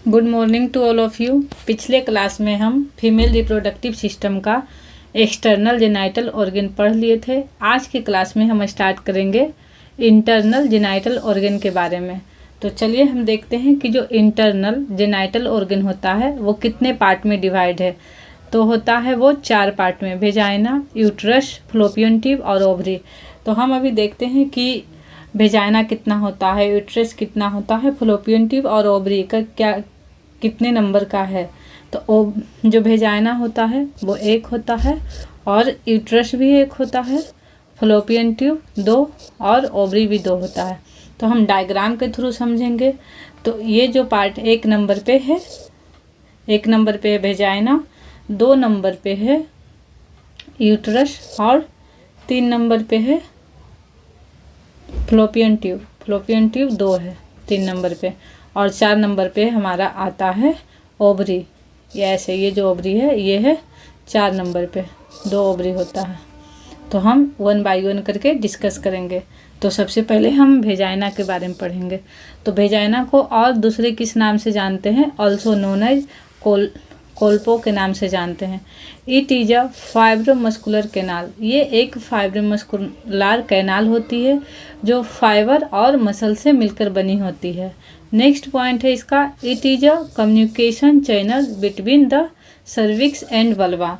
Good morning to all of you. पिछले class में हम फीमेल रिप्रोडक्टिव सिस्टम का एक्सटर्नल जेनाइटल ऑर्गन पढ़ लिए थे। आज की क्लास में हम स्टार्ट करेंगे इंटरनल जेनाइटल ऑर्गन के बारे में। तो चलिए हम देखते हैं कि जो इंटरनल जेनाइटल ऑर्गन होता है वो कितने पार्ट में डिवाइड है। तो होता है वो 4 पार्ट में, वेजाइना, यूट्रस, फलोपियन ट्यूब और ओवरी। तो हम अभी देखते हैं कि वेजाइना कितना होता है, यूट्रस कितना होता है, फलोपियन ट्यूब और ओवरी का क्या कितने नंबर का है। तो जो वेजाइना होता है वो 1 होता है और यूट्रस भी 1 होता है, फलोपियन ट्यूब 2 और ओवरी भी 2 होता है। तो हम डायग्राम के थ्रू समझेंगे। तो ये जो पार्ट 1 नंबर पे है, 1 नंबर पे है वेजाइना, 2 नंबर पे है यूट्रस और 3 नंबर पे है फलोपियन ट्यूब। फलोपियन ट्यूब 2 है 3 नंबर पे, और 4 नंबर पे हमारा आता है ओवरी। ये ऐसे, ये जो ओवरी है ये है 4 नंबर पे, 2 ओवरी होता है। तो हम 1 बाय 1 करके डिस्कस करेंगे। तो सबसे पहले हम वेजाइना के बारे में पढ़ेंगे। तो वेजाइना को और दूसरे किस नाम से जानते हैं? ऑल्सो नोन एज कोल्पो के नाम से जानते हैं। It is a fibromuscular canal. ये एक फाइब्रोमस्कुलर कैनाल होती है जो फाइबर और मसल से मिलकर बनी होती है। नेक्स्ट पॉइंट है इसका, it is a communication channel between the cervix and vulva.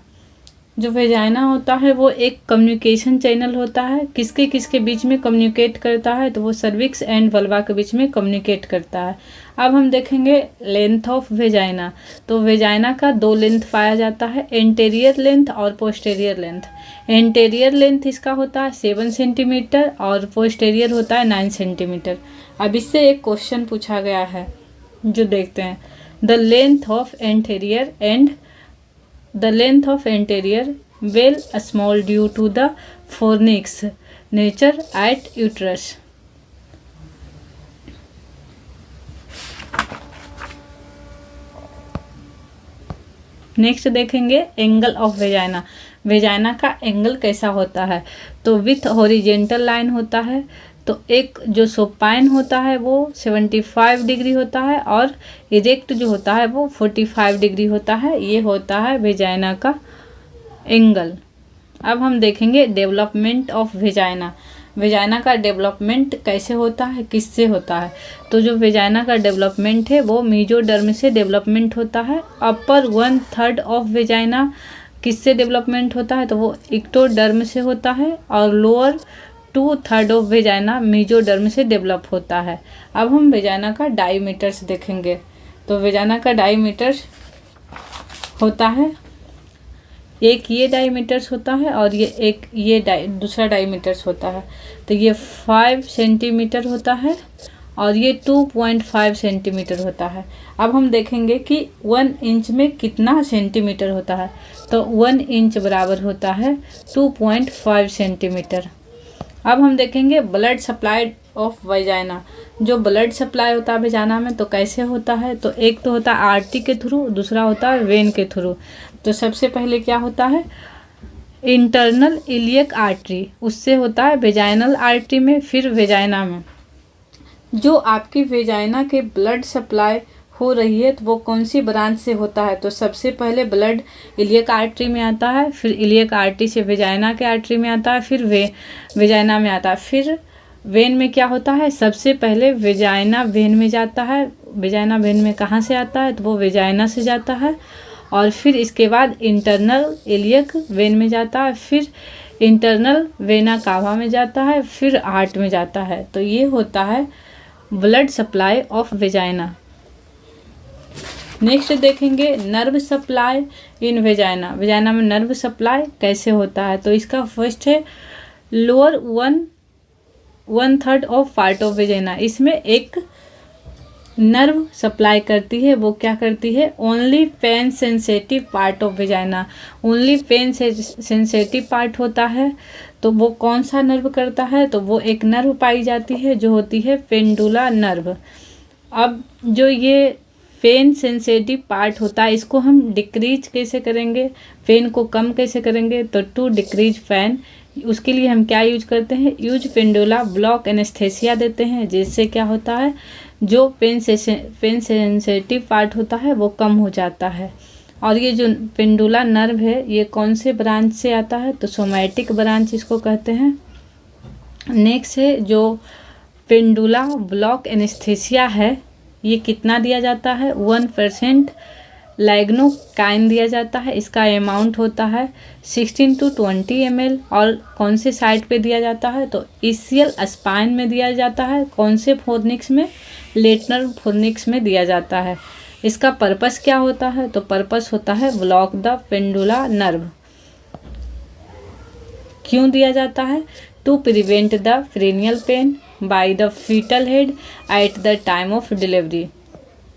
जो वेजाइना होता है वो एक कम्युनिकेशन चैनल होता है। किसके किसके बीच में कम्युनिकेट करता है? तो वो सर्विक्स एंड वल्वा के बीच में कम्युनिकेट करता है। अब हम देखेंगे लेंथ ऑफ वेजाइना। तो वेजाइना का 2 लेंथ पाया जाता है, एंटेरियर लेंथ और पोस्टेरियर लेंथ। एंटेरियर लेंथ इसका होता है 7 सेंटीमीटर और पोस्टेरियर होता है 9 सेंटीमीटर। अब इससे एक क्वेश्चन पूछा गया है जो देखते हैं। The length of anterior and the length of anterior well small due to the fornix nature at uterus. Next देखेंगे एंगल ऑफ वेजाइना। वेजाइना का एंगल कैसा होता है? तो विथ हॉरिजेंटल लाइन होता है। तो एक जो सोपाइन होता है वो 75 डिग्री होता है और इरेक्ट जो होता है वो 45 डिग्री होता है। ये होता है वेजाइना का एंगल। अब हम देखेंगे डेवलपमेंट ऑफ वेजाइना। वेजाइना का डेवलपमेंट कैसे होता है, किससे होता है? तो जो वेजाइना का डेवलपमेंट है वो मेसोडर्म से डेवलपमेंट होता है। अपर 1/3 ऑफ वेजाइना किससे डेवलपमेंट होता है? तो वो इक्टोडर्म से होता है और लोअर 2/3 ऑफ वेजाइना मेसोडर्म से डेवलप होता है। अब हम वेजाइना का डायमीटर्स देखेंगे। तो वेजाइना का डायमीटर्स होता है, एक ये डायमीटर्स होता है और ये दूसरा डायमीटर्स होता है। तो ये 5 सेंटीमीटर होता है और ये 2.5 सेंटीमीटर होता है। अब हम देखेंगे कि 1 इंच में कितना सेंटीमीटर होता है। तो 1 इंच बराबर होता है 2.5 सेंटीमीटर। अब हम देखेंगे ब्लड सप्लाई ऑफ वेजाइना। जो ब्लड सप्लाई होता है वेजाइना में तो कैसे होता है? तो एक तो होता है आर्टरी के थ्रू, दूसरा होता है वेन के थ्रू। तो सबसे पहले क्या होता है? इंटरनल इलियक आर्टरी, उससे होता है वेजाइनल आर्टरी में, फिर वेजाइना में। जो आपकी वेजाइना के ब्लड सप्लाई हो रही है तो वो कौन सी ब्रांच से होता है? तो सबसे पहले ब्लड इलियक आर्टरी में आता है, फिर इलियक आर्टरी से वेजाइना के आर्टरी में आता है, फिर वेजाइना में आता है, फिर वेन में क्या होता है? सबसे पहले वेजाइना वेन में जाता है। वेजाइना वेन में कहाँ से आता है? तो वो वेजाइना से जाता है और फिर इसके बाद इंटरनल इलियक वेन में जाता है, फिर इंटरनल वेना कावा में जाता है, फिर हार्ट में जाता है। तो ये होता है blood supply of vagina. Next देखेंगे nerve supply in vagina. Vagina में नर्व सप्लाई कैसे होता है? तो इसका फर्स्ट है lower 1/3 of part of vagina. इसमें एक नर्व सप्लाई करती है, वो क्या करती है? Only pain sensitive part of vagina. Only pain sensitive part होता है तो वो कौन सा नर्व करता है? तो वो एक नर्व पाई जाती है जो होती है पेंडुला नर्व। अब जो ये पेन सेंसेटिव पार्ट होता है इसको हम डिक्रीज कैसे करेंगे, पेन को कम कैसे करेंगे? तो टू डिक्रीज पेन, उसके लिए हम क्या यूज करते हैं? यूज पेंडुला ब्लॉक एनेस्थेसिया देते हैं, जिससे क्या होता है जो पेन सेंसिटिव पार्ट होता है वो कम हो जाता है। और ये जो पेंडुला नर्व है ये कौन से ब्रांच से आता है, तो सोमैटिक ब्रांच इसको कहते हैं। नेक्स्ट है जो पेंडुला ब्लॉक एनेस्थीसिया है, ये कितना दिया जाता है, 1% लैग्नोकाइन दिया जाता है। इसका अमाउंट होता है 16 to 20 ml। और कौन से साइड पे दिया जाता है, तो ईसीएल स्पाइन में दिया जाता है। कौन से फोर्निक्स में, लेटरल फोर्निक्स में दिया जाता है। इसका पर्पस क्या होता है, तो पर्पस होता है ब्लॉक द पेंडुला नर्व। क्यों दिया जाता है, to prevent the perineal pain by the foetal head at the time of delivery.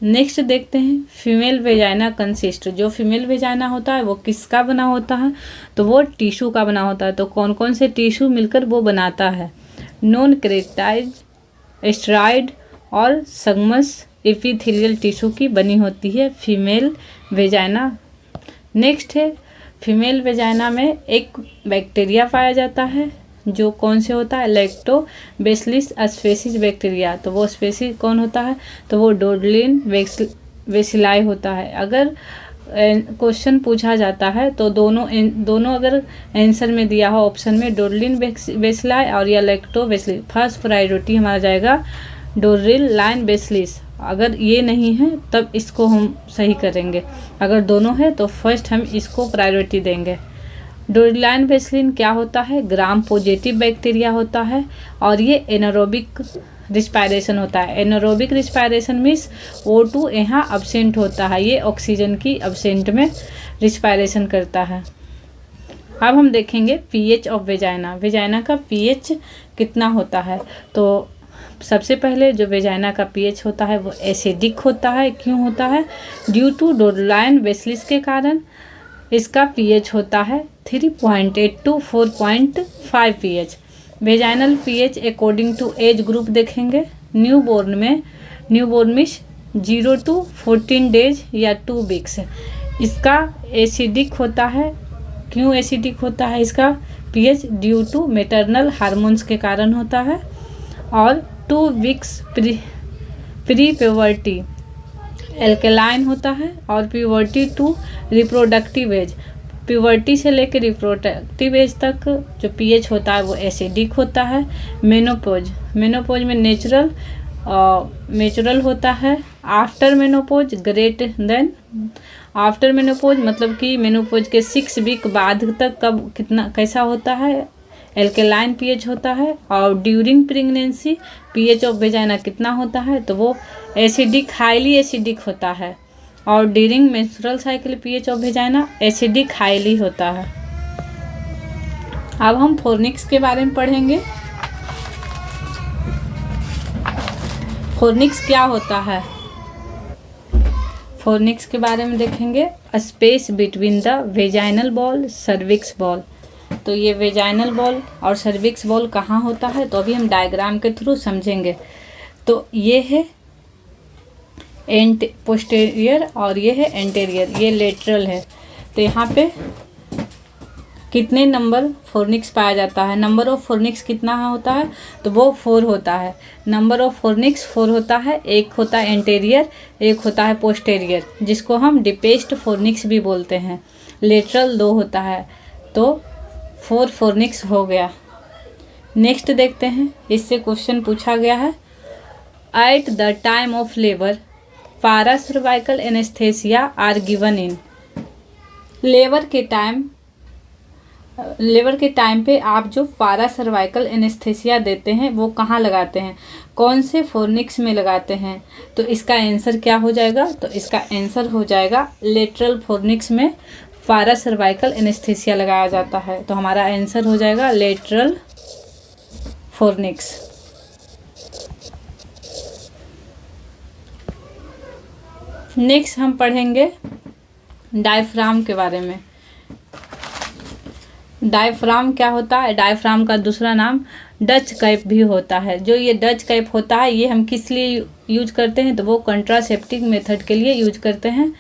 Next देखते हैं फीमेल वेजाइना कंसिस्ट। जो फीमेल वेजाइना होता है वो किसका बना होता है, तो वो टिश्यू का बना होता है। तो कौन कौन से टिश्यू मिलकर वो बनाता है, नॉन केराटिन, स्टेरॉइड और स्क्वैमस एपिथेलियल टिश्यू की बनी होती है फीमेल वेजाइना। नेक्स्ट है फीमेल वेजाइना में एक बैक्टीरिया पाया जाता है जो कौन से होता है, लैक्टोबैसिलस स्पेसीज बैक्टीरिया। तो वो स्पेसीज कौन होता है, तो वो डोडलिन बेसिलाई होता है। अगर क्वेश्चन पूछा जाता है तो दोनों अगर आंसर में दिया हो ऑप्शन में डोडलिन बेसिलाई और या लैक्टोबैसिलस, फर्स्ट प्रायोरिटी हमारा जाएगा डोडलिन बेसिलस। अगर ये नहीं है तब इसको हम सही करेंगे, अगर दोनों है तो फर्स्ट हम इसको प्रायोरिटी देंगे। डोडलिन बेसिलस क्या होता है, ग्राम पॉजिटिव बैक्टीरिया होता है और ये एनारोबिक रिस्पायरेशन होता है। एनारोबिक रिस्पायरेशन मीन्स O2 यहाँ अब्सेंट होता है, ये ऑक्सीजन की अब्सेंट में रिस्पायरेशन करता है। अब हम देखेंगे पीएच ऑफ वेजाइना। वेजाइना का पीएच कितना होता है, तो सबसे पहले जो वेजाइना का पीएच होता है वो एसिडिक होता है। क्यों होता है, ड्यू टू डोडलिन बेसिलस के कारण इसका पीएच होता है 3.8 to 4.5 pH. Vaginal pH according to age group देखेंगे। न्यूबॉर्न में 0 to 14 डेज या 2 वीक्स इसका एसिडिक होता है। क्यों एसिडिक होता है इसका pH, due to maternal hormones के कारण होता है। और 2 वीक्स प्री प्यूबर्टी एल्केलाइन होता है। और puberty to reproductive age, puberty से लेकर रिप्रोडक्टिव एज तक जो पीएच होता है वो एसिडिक होता है। मेनोपोज में नेचुरल होता है। After menopause great than, after menopause मतलब कि मेनोपोज के 6 वीक बाद तक कब कितना कैसा होता है, एल्केलाइन पीएच होता है। और during pregnancy pH of vagina कितना होता है, तो वो एसिडिक, हाईली एसिडिक होता है। और during menstrual cycle pH of vagina acidic highly होता है। अब हम फोर्निक्स के बारे में पढ़ेंगे। फोर्निक्स क्या होता है, फोर्निक्स के बारे में देखेंगे। Space between the vaginal ball cervix ball. तो ये वेजाइनल बॉल और सर्विक्स बॉल कहाँ होता है, तो अभी हम डायग्राम के थ्रू समझेंगे। तो ये है पोस्टेरियर और ये है एंटेरियर, ये लेटरल है। तो यहाँ पे कितने नंबर फोर्निक्स पाया जाता है, नंबर ऑफ फोर्निक्स कितना होता है, तो वो 4 होता है। नंबर ऑफ फोर्निक्स 4 होता है। एक होता है एंटेरियर, एक होता है पोस्टेरियर, जिसको हम डिपेस्ट फोर्निक्स भी बोलते हैं। लेटरल 2 होता है, तो 4 फोर्निक्स हो गया। नेक्स्ट देखते हैं, इससे क्वेश्चन पूछा गया है। At the time of labour paracervical anaesthesia are given in. Labour के टाइम पे आप जो पारासर्वाइकल एनेस्थेसिया देते हैं वो कहाँ लगाते हैं, कौन से फोर्निक्स में लगाते हैं, तो इसका आंसर क्या हो जाएगा, तो इसका आंसर हो जाएगा लेटरल फोर्निक्स में पारासर्वाइकल एनेस्थेसिया लगाया जाता है। तो हमारा आंसर हो जाएगा लेटरल फोर्निक्स। नेक्स्ट हम पढ़ेंगे डायफ्राम के बारे में। डायफ्राम क्या होता है, डायफ्राम का दूसरा नाम डच कैप भी होता है। जो ये डच कैप होता है ये हम किस लिए यूज करते हैं, तो वो कंट्रासेप्टिव मेथड के लिए यूज करते हैं।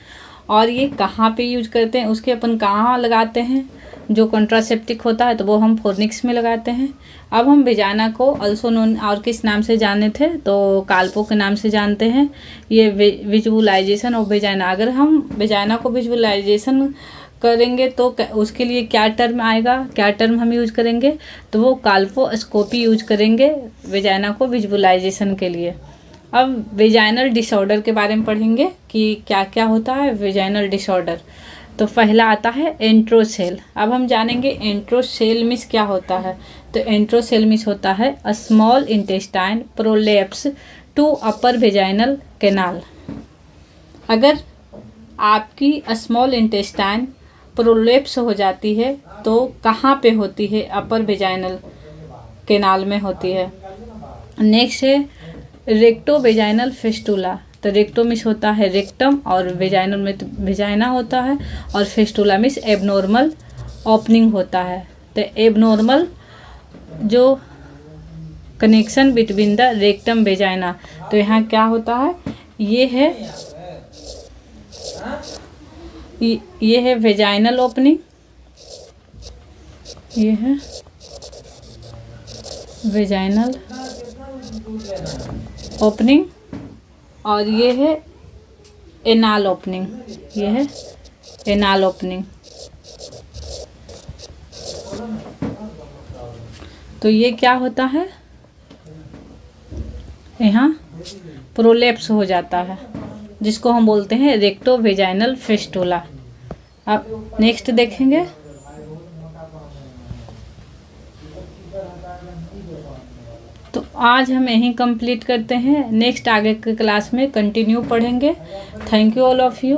और ये कहाँ पे यूज करते हैं, उसके अपन कहाँ लगाते हैं, जो कॉन्ट्रासेप्टिक होता है तो वो हम फोर्निक्स में लगाते हैं। अब हम वेजाइना को अल्सो नोन और किस नाम से जाने थे, तो काल्पो के नाम से जानते हैं। ये विजुअलाइजेशन ऑफ वेजाइना, अगर हम वेजाइना को विजुअलाइजेशन करेंगे तो उसके लिए क्या टर्म आएगा, क्या टर्म हम यूज करेंगे, तो वो काल्पोस्कोपी यूज करेंगे वेजाइना को विजुअलाइजेशन के लिए। अब वेजाइनल डिसऑर्डर के बारे में पढ़ेंगे कि क्या क्या होता है वेजाइनल डिसऑर्डर। तो पहला आता है एंट्रोसेल। अब हम जानेंगे एंट्रोसेल मिस क्या होता है। तो एंट्रोसेल मिस होता है a small intestine prolapse to upper vaginal canal. अगर आपकी स्मॉल इंटेस्टाइन प्रोलैप्स हो जाती है तो कहाँ पे होती है, अपर वेजाइनल कैनाल में होती है। नेक्स्ट है रेक्टो वेजाइनल फेस्टुला। तो रेक्टो मिस होता है रेक्टम और वेजाइनल में तो वेजाइना होता है, और फेस्टुला मिस एबनॉर्मल ओपनिंग होता है। तो एबनॉर्मल जो connection between the rectum vagina, तो यहाँ क्या होता है, ये है वेजाइनल ओपनिंग, ये है वेजाइनल ओपनिंग, और ये है एनाल ओपनिंग, ये है एनाल ओपनिंग। तो ये क्या होता है, यहाँ प्रोलैप्स हो जाता है जिसको हम बोलते हैं रेक्टो वेजाइनल फेस्टुला। अब नेक्स्ट देखेंगे। तो आज हम यहीं कंप्लीट करते हैं, नेक्स्ट आगे के क्लास में कंटिन्यू पढ़ेंगे। Thank you all of you.